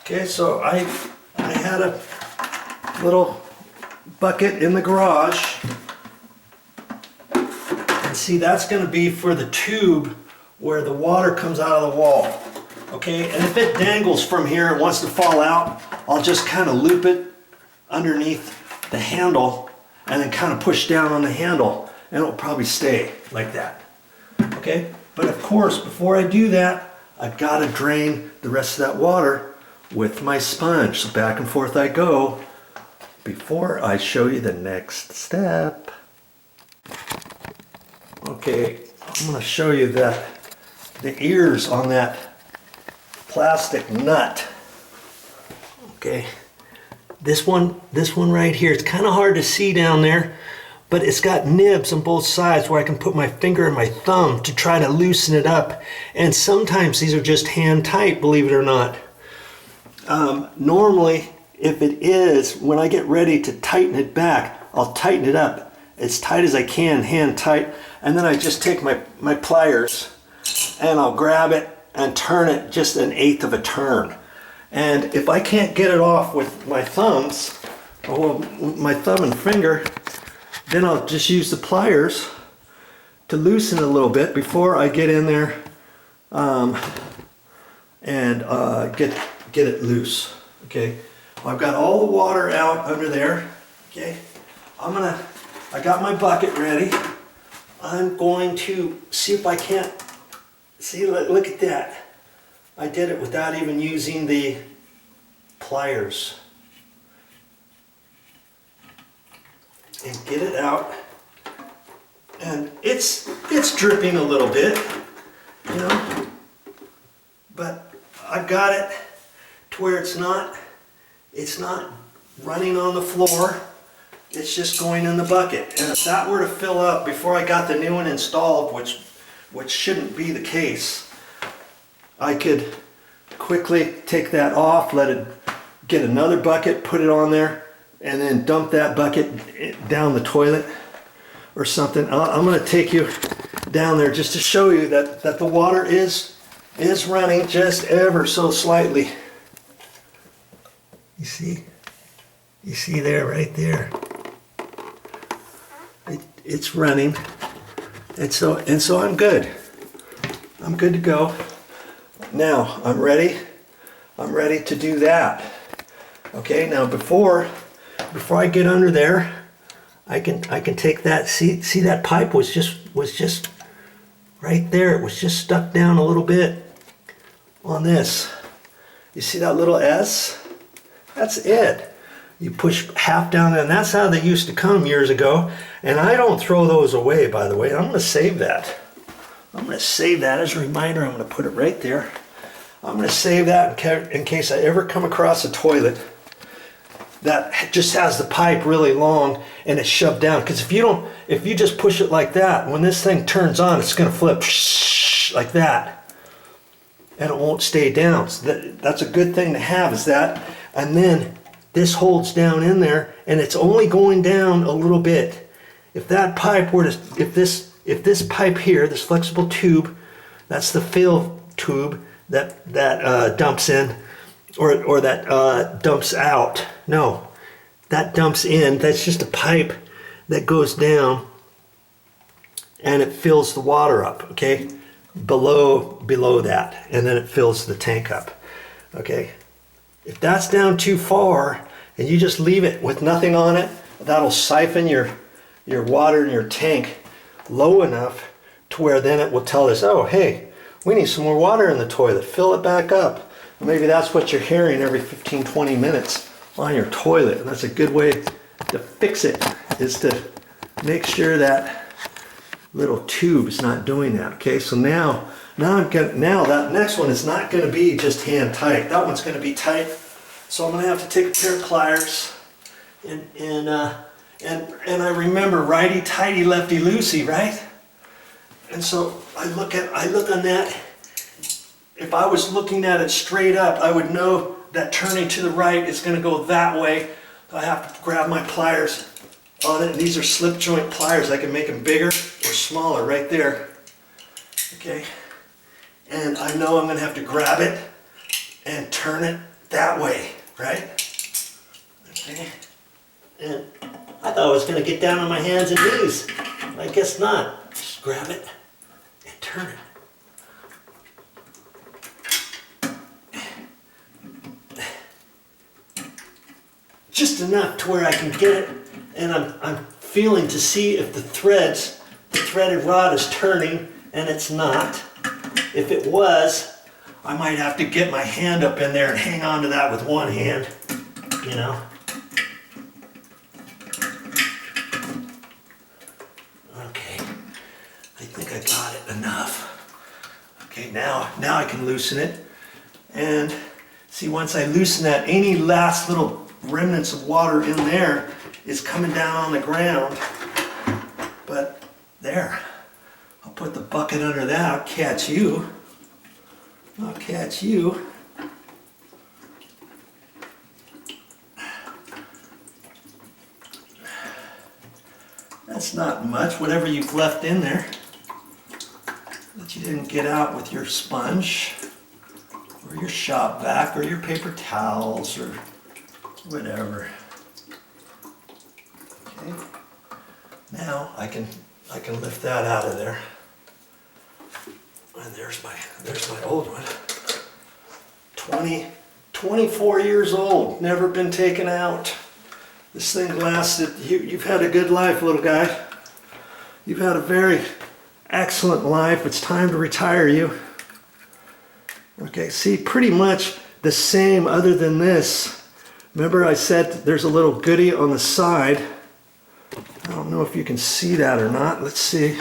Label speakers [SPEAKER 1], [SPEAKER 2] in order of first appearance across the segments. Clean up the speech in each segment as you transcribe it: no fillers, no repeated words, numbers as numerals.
[SPEAKER 1] Okay, so I had a little bucket in the garage. And see, that's going to be for the tube where the water comes out of the wall. Okay, and if it dangles from here and wants to fall out, I'll just kind of loop it underneath the handle and then kind of push down on the handle, and it'll probably stay like that. Okay, but of course, before I do that, I've got to drain the rest of that water with my sponge. So back and forth I go before I show you the next step. Okay, I'm going to show you that the ears on that plastic nut. Okay, this one right here, it's kind of hard to see down there, but it's got nibs on both sides where I can put my finger and my thumb to try to loosen it up. And sometimes these are just hand tight, believe it or not. Normally, if it is, when I get ready to tighten it back, I'll tighten it up as tight as I can, hand tight, and then I just take my pliers and I'll grab it and turn it just 1/8 of a turn. And if I can't get it off with my thumbs, or my thumb and finger, then I'll just use the pliers to loosen it a little bit before I get in there and get it loose. Okay, well, I've got all the water out under there. Okay, I got my bucket ready. I'm going to see if I can't, see, look at that. I did it without even using the pliers. And get it out. And it's dripping a little bit, you know, but I've got it to where it's not running on the floor. It's just going in the bucket. And if that were to fill up before I got the new one installed, which shouldn't be the case, I could quickly take that off, let it get another bucket, put it on there, and then dump that bucket down the toilet or something. I'm going to take you down there just to show you that the water is running just ever so slightly. You see there, right there. It's running, and so I'm good. I'm good to go. Now I'm ready to do that. Okay, now before I get under there, I can take that. See that pipe was just right there. It was just stuck down a little bit on this. You see that little S? That's it. You push half down there, and that's how they used to come years ago. And I don't throw those away, by the way. I'm going to save that. I'm going to save that as a reminder. I'm going to put it right there. I'm going to save that in case I ever come across a toilet that just has the pipe really long and it's shoved down. Because if you just push it like that, when this thing turns on, it's going to flip like that, and it won't stay down. So that's a good thing to have, is that. And then this holds down in there, and it's only going down a little bit. If that pipe were to, if this pipe here, this flexible tube, that's the fill tube that dumps in, or that dumps out. No, that dumps in. That's just a pipe that goes down, and it fills the water up. Okay, below that, and then it fills the tank up. Okay. If that's down too far and you just leave it with nothing on it, that'll siphon your water in your tank low enough to where then it will tell us, oh, hey, we need some more water in the toilet. Fill it back up. And maybe that's what you're hearing every 15-20 minutes on your toilet. And that's a good way to fix it, is to make sure that little tube is not doing that. Okay, so now that next one is not going to be just hand tight. That one's going to be tight. So I'm going to have to take a pair of pliers and I remember righty tighty, lefty loosey, right? And so I look on that. If I was looking at it straight up, I would know that turning to the right is going to go that way. So I have to grab my pliers on it. And these are slip joint pliers. I can make them bigger or smaller right there. Okay. And I know I'm going to have to grab it and turn it that way, right? Okay. And I thought I was going to get down on my hands and knees. I guess not. Just grab it and turn it. Just enough to where I can get it, and I'm feeling to see if the threaded rod is turning, and it's not. If it was, I might have to get my hand up in there and hang on to that with one hand, you know. Okay, I think I got it enough. Okay, now I can loosen it, and see, once I loosen that, any last little remnants of water in there is coming down on the ground. But there, I'll put the bucket under that. I'll catch you. I'll catch you. That's not much, whatever you've left in there that you didn't get out with your sponge or your shop vac or your paper towels or whatever. Okay. Now I can lift that out of there. And there's my old one. 24 years old, never been taken out. This thing lasted, you've had a good life, little guy. You've had a very excellent life. It's time to retire you. Okay, see, pretty much the same other than this. Remember I said there's a little goodie on the side. I don't know if you can see that or not. Let's see.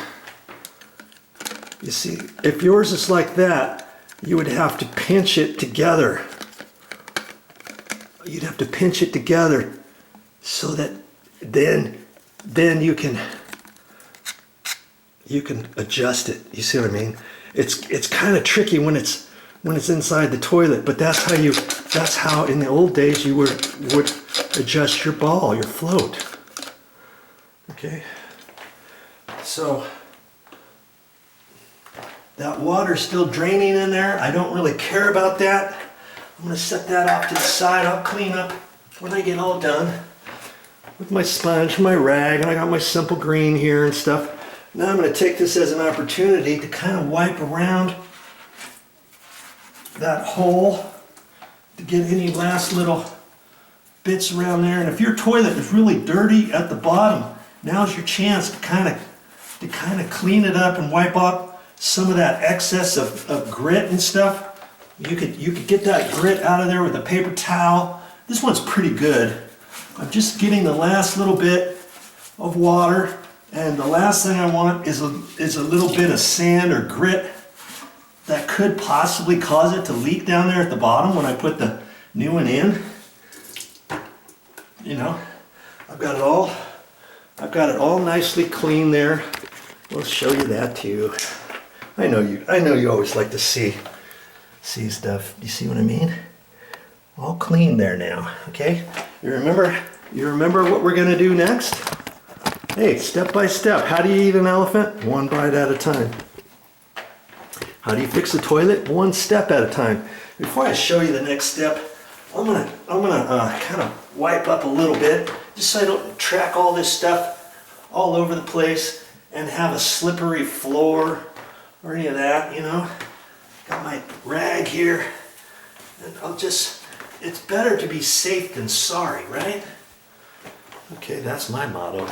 [SPEAKER 1] You see, if yours is like that, you would have to pinch it together. You'd have to pinch it together so that then you can adjust it. You see what I mean? It's kind of tricky when it's inside the toilet, but that's how in the old days you would adjust your ball, your float. Okay, so that water's still draining in there. I don't really care about that. I'm going to set that off to the side. I'll clean up when I get all done with my sponge, my rag, and I got my simple green here and stuff. Now I'm going to take this as an opportunity to kind of wipe around that hole to get any last little bits around there. And if your toilet is really dirty at the bottom, now's your chance to kind of clean it up and wipe off some of that excess of grit and stuff. You could get that grit out of there with a paper towel. This one's pretty good. I'm just getting the last little bit of water, and the last thing I want is a little bit of sand or grit that could possibly cause it to leak down there at the bottom when I put the new one in. You know, I've got it all nicely clean there. We'll show you that too. I know you always like to see stuff. You see what I mean? All clean there now. Okay? You remember what we're gonna do next? Hey, step by step. How do you eat an elephant? One bite at a time. How do you fix a toilet? One step at a time. Before I show you the next step, I'm gonna kind of wipe up a little bit, just so I don't track all this stuff all over the place and have a slippery floor or any of that, you know. Got my rag here, and it's better to be safe than sorry, right? Okay, that's my motto.